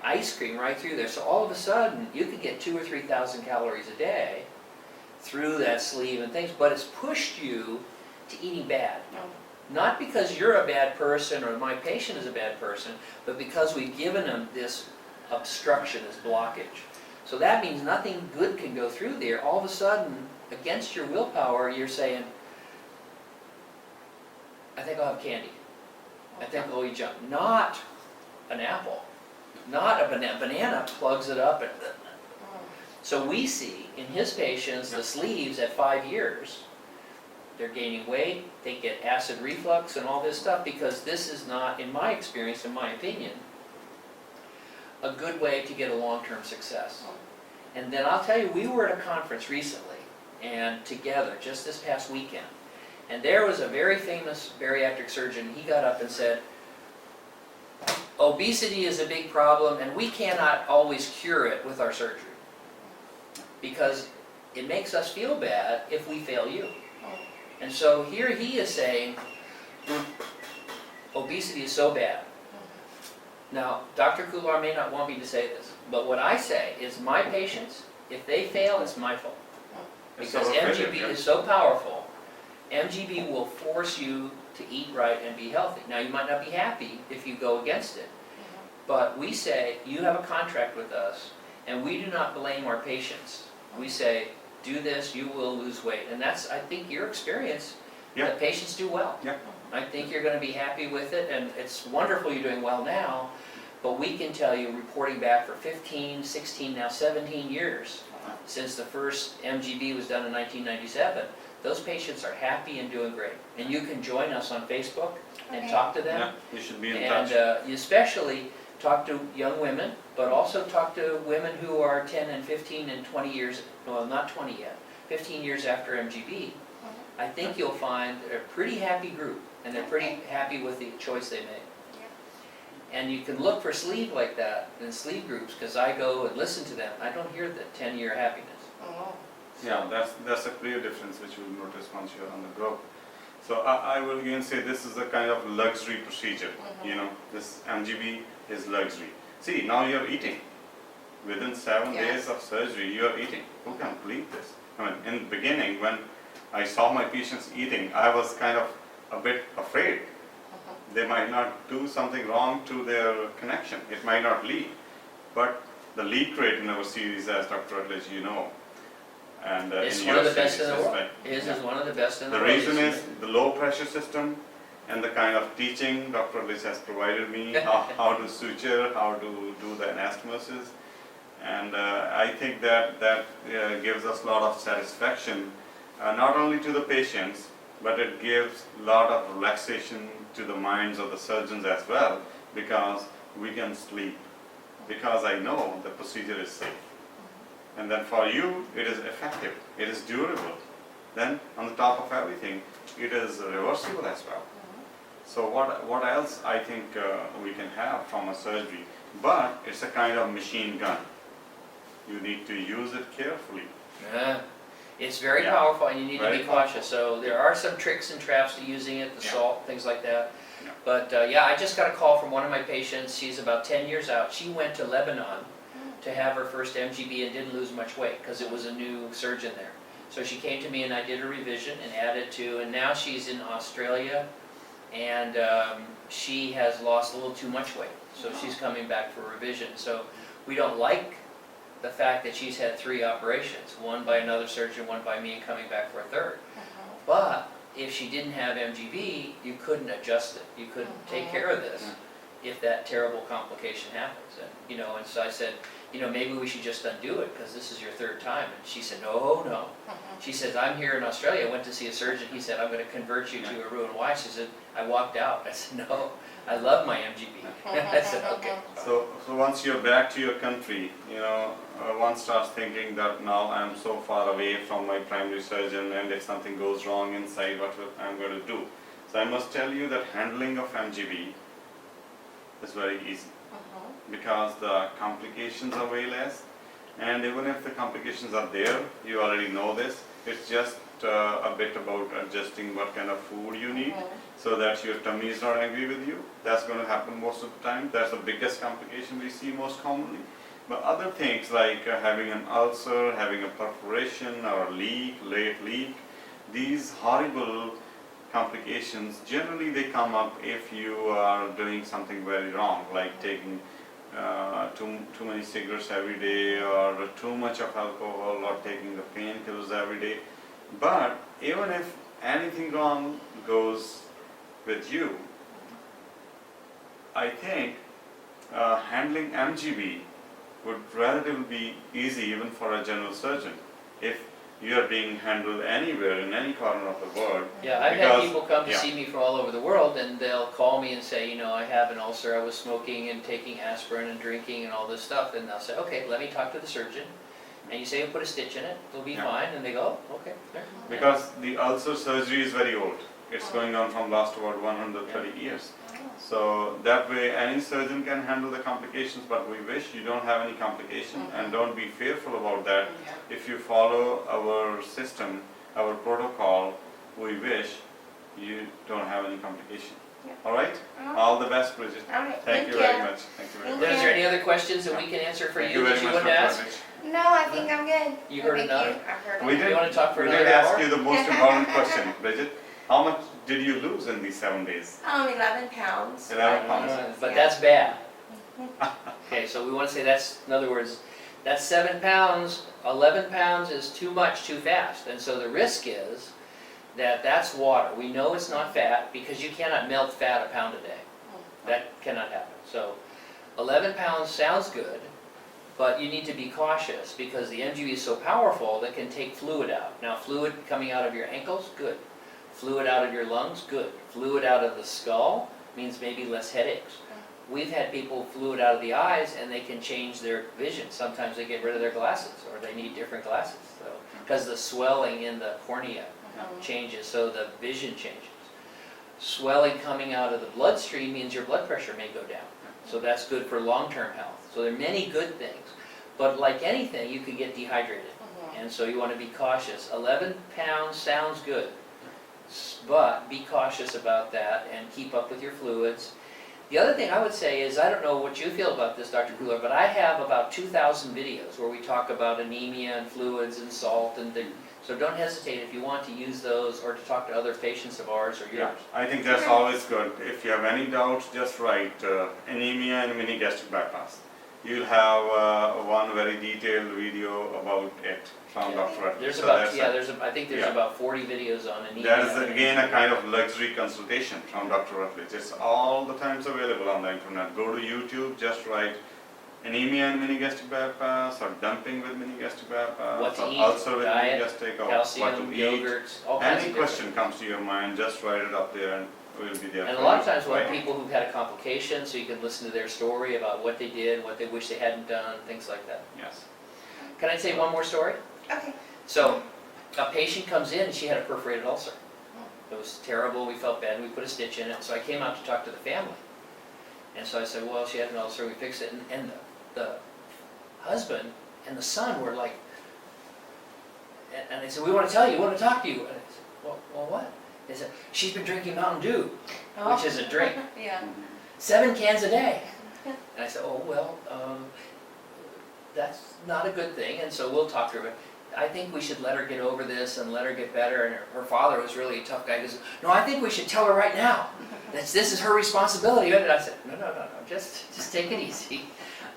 ice cream right through there. So all of a sudden, you could get 2,000 or 3,000 calories a day through that sleeve and things, but it's pushed you to eating bad. Not because you're a bad person or my patient is a bad person, but because we've given them this obstruction, this blockage. So that means nothing good can go through there. All of a sudden, against your willpower, you're saying, I think I'll have candy. I think I'll eat junk. Not an apple. Not a banana. Banana plugs it up. And so we see in his patients the sleeves at 5 years. They're gaining weight, they get acid reflux and all this stuff because this is not, in my experience, in my opinion, a good way to get a long-term success. And then I'll tell you, we were at a conference recently and together just this past weekend. And there was a very famous bariatric surgeon. He got up and said, obesity is a big problem and we cannot always cure it with our surgery because it makes us feel bad if we fail you. And so here he is saying, obesity is so bad. Now, Dr. Kular may not want me to say this, but what I say is my patients, if they fail, it's my fault. Because MGB is so powerful, MGB will force you to eat right and be healthy. Now, you might not be happy if you go against it, but we say, you have a contract with us, and we do not blame our patients. We say, do this, you will lose weight. And that's, I think, your experience. Yeah. The patients do well. Yeah. I think you're going to be happy with it, and it's wonderful you're doing well now, but we can tell you, reporting back for 15, 16, now 17 years, since the first MGB was done in 1997, those patients are happy and doing great. And you can join us on Facebook and talk to them. Yeah, you should be in and touch. You especially talk to young women, but also talk to women who are 10 and 15 and 20 years, well, not 20 yet, 15 years after MGB. I think you'll find they're a pretty happy group, and they're pretty happy with the choice they made. And you can look for sleeve like that in sleeve groups, because I go and listen to them. I don't hear the 10-year happiness. Yeah, that's a clear difference which you'll notice once you're on the group. So I will again say this is a kind of luxury procedure. You know, this MGB is luxury. See, now you're eating. Within 7 days of surgery, you're eating. Who can believe this? I mean, in the beginning, when I saw my patients eating, I was kind of a bit afraid. They might not do something wrong to their connection. It might not leak. But the leak rate in our series, as Dr. Rutledge, you know, and It's in one your of the best in series, the world. right? His is one of the best in the The world. reason is the low pressure system and the kind of teaching Dr. Rutledge has provided me, how to suture, how to do the anastomosis. And I think that gives us a lot of satisfaction, not only to the patients, but it gives a lot of relaxation to the minds of the surgeons as well, because we can sleep, because I know the procedure is safe. And then for you, it is effective, it is durable. Then on the top of everything, it is reversible as well. So what else I think we can have from a surgery? But it's a kind of machine gun. You need to use it carefully. Yeah. It's very powerful, and you need to be Very cautious. So there are some tricks and traps to using it, the salt, things like that. Yeah. But yeah, I just got a call from one of my patients. She's about 10 years out. She went to Lebanon to have her first MGB and didn't lose much weight because it was a new surgeon there. So she came to me and I did a revision and added to, and now she's in Australia, and she has lost a little too much weight. So she's coming back for revision. So we don't like the fact that she's had 3 operations, one by another surgeon, one by me, and coming back for a third. But if she didn't have MGB, you couldn't adjust it. You couldn't take care of this if that terrible complication happens. And, you know, and so I said, you know, maybe we should just undo it because this is your 3rd time. And she said, no. She says, I'm here in Australia. I went to see a surgeon. He said, I'm going to convert you to a Roux-en-Y. She said, I walked out. I said, no, I love my MGB. I said, okay. So once you're back to your country, you know, one starts thinking that now I'm so far away from my primary surgeon, and if something goes wrong inside, what I'm going to do? So I must tell you that handling of MGB is very easy, because the complications are way less, and even if the complications are there, you already know this, it's just a bit about adjusting what kind of food you need so that your tummy is not angry with you. That's going to happen most of the time. That's the biggest complication we see most commonly. But other things like having an ulcer, having a perforation or a leak, late leak, these horrible complications, generally they come up if you are doing something very wrong, like taking too many cigarettes every day, or too much of alcohol, or taking the painkillers every day. But even if anything wrong goes with you, I think handling MGB would relatively be easy even for a general surgeon if you are being handled anywhere in any corner of the world. Yeah, I've had people come to see me from all over the world, and they'll call me and say, you know, I have an ulcer, I was smoking and taking aspirin and drinking and all this stuff, and they'll say, okay, let me talk to the surgeon. And you say, put a stitch in it, it'll be fine, and they go, oh, okay, there. Because the ulcer surgery is very old. It's going on from last about 130 years. So that way any surgeon can handle the complications, but we wish you don't have any complication, and don't be fearful about that. If you follow our system, our protocol, we wish you don't have any complication. Alright? All the best, Bridget. Thank you very much. Thank you very much. Is there any other questions that we can answer for Thank you that very you much want to for ask? Bridget. No, I think I'm good. You heard Thank enough? you. I've heard We enough. did, You want to talk for we another did ask hour? you the most important question, Bridget. How much did you lose in these 7 days? 11 pounds. 11 pounds. But that's bad. Okay, so we want to say that's, in other words, that's 7 pounds, 11 pounds is too much too fast. And so the risk is that that's water. We know it's not fat because you cannot melt fat a pound a day. That cannot happen. So 11 pounds sounds good, but you need to be cautious because the MGB is so powerful that can take fluid out. Now fluid coming out of your ankles, good. Fluid out of your lungs, good. Fluid out of the skull means maybe less headaches. We've had people fluid out of the eyes and they can change their vision. Sometimes they get rid of their glasses or they need different glasses. So, because the swelling in the cornea changes, so the vision changes. Swelling coming out of the bloodstream means your blood pressure may go down. So that's good for long-term health. So there are many good things. But like anything, you could get dehydrated. And so you want to be cautious. 11 pounds sounds good. But be cautious about that and keep up with your fluids. The other thing I would say is, I don't know what you feel about this, Dr. Kular, but I have about 2,000 videos where we talk about anemia and fluids and salt and things. So don't hesitate if you want to use those or to talk to other patients of ours or Yeah, yours. I think that's always good. If you have any doubts, just write anemia and mini gastric bypass. You'll have one very detailed video about it from Dr. Rutledge. There's So about, that's I think there's about 40 videos on anemia. that is again a kind of luxury consultation from Dr. Rutledge. It's all the times available on the internet. Go to YouTube, just write anemia and mini gastric bypass, or dumping with mini gastric bypass, What to or eat, ulcer with mini diet, gastric, or what calcium, to eat. yogurts, all kinds of Any different. question comes to your mind, just write it up there and we'll be there. And a for lot you, of times we'll have right? people who've had a complication, so you can listen to their story about what they did, what they wish they hadn't done, things like that. Yes. Can I say one more story? Okay. So, a patient comes in and she had a perforated ulcer. It was terrible, we felt bad, and we put a stitch in it, so I came out to talk to the family. And so I said, well, she had an ulcer, we fixed it, and the husband and the son were like, and they said, we want to tell you, we want to talk to you. And I said, well, what? They said, she's been drinking Mountain Dew, which is a drink, Yeah. 7 cans a day. And I said, oh, well, that's not a good thing, and so we'll talk to her. But I think we should let her get over this and let her get better. And her father was really a tough guy. He goes, no, I think we should tell her right now. This is her responsibility. And I said, no, just take it easy.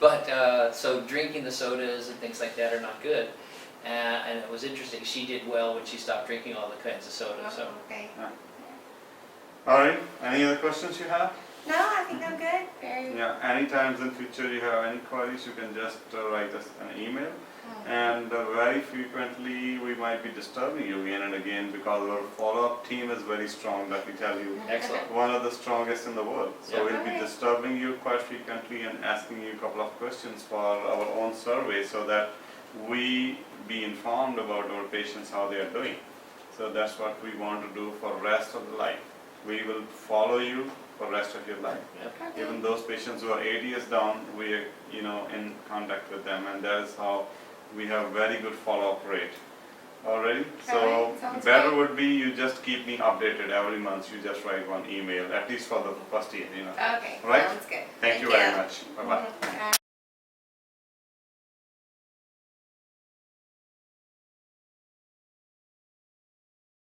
But, so drinking the sodas and things like that are not good. And it was interesting, she did well when she stopped drinking all the kinds of sodas. So. Okay. All right, any other questions you have? No, I think I'm good. Very. Yeah, anytime in future you have any queries, you can just write us an email. And very frequently we might be disturbing you again and again because our follow-up team is very strong, let me tell you. Excellent. One of the strongest in the world. So Yeah. we'll be disturbing you quite frequently and asking you a couple of questions for our own survey so that we be informed about our patients, how they are doing. So that's what we want to do for the rest of the life. We will follow you for the rest of your life. Yep. Even those patients who are 8 years down, we are, in contact with them, and that is how we have very good follow-up rate. Alright, so Alright, sounds better good. would be you just keep me updated every month. You just write one email, at least for the first year, Okay, Right? sounds good. Thank you very much. Bye bye. Mhm.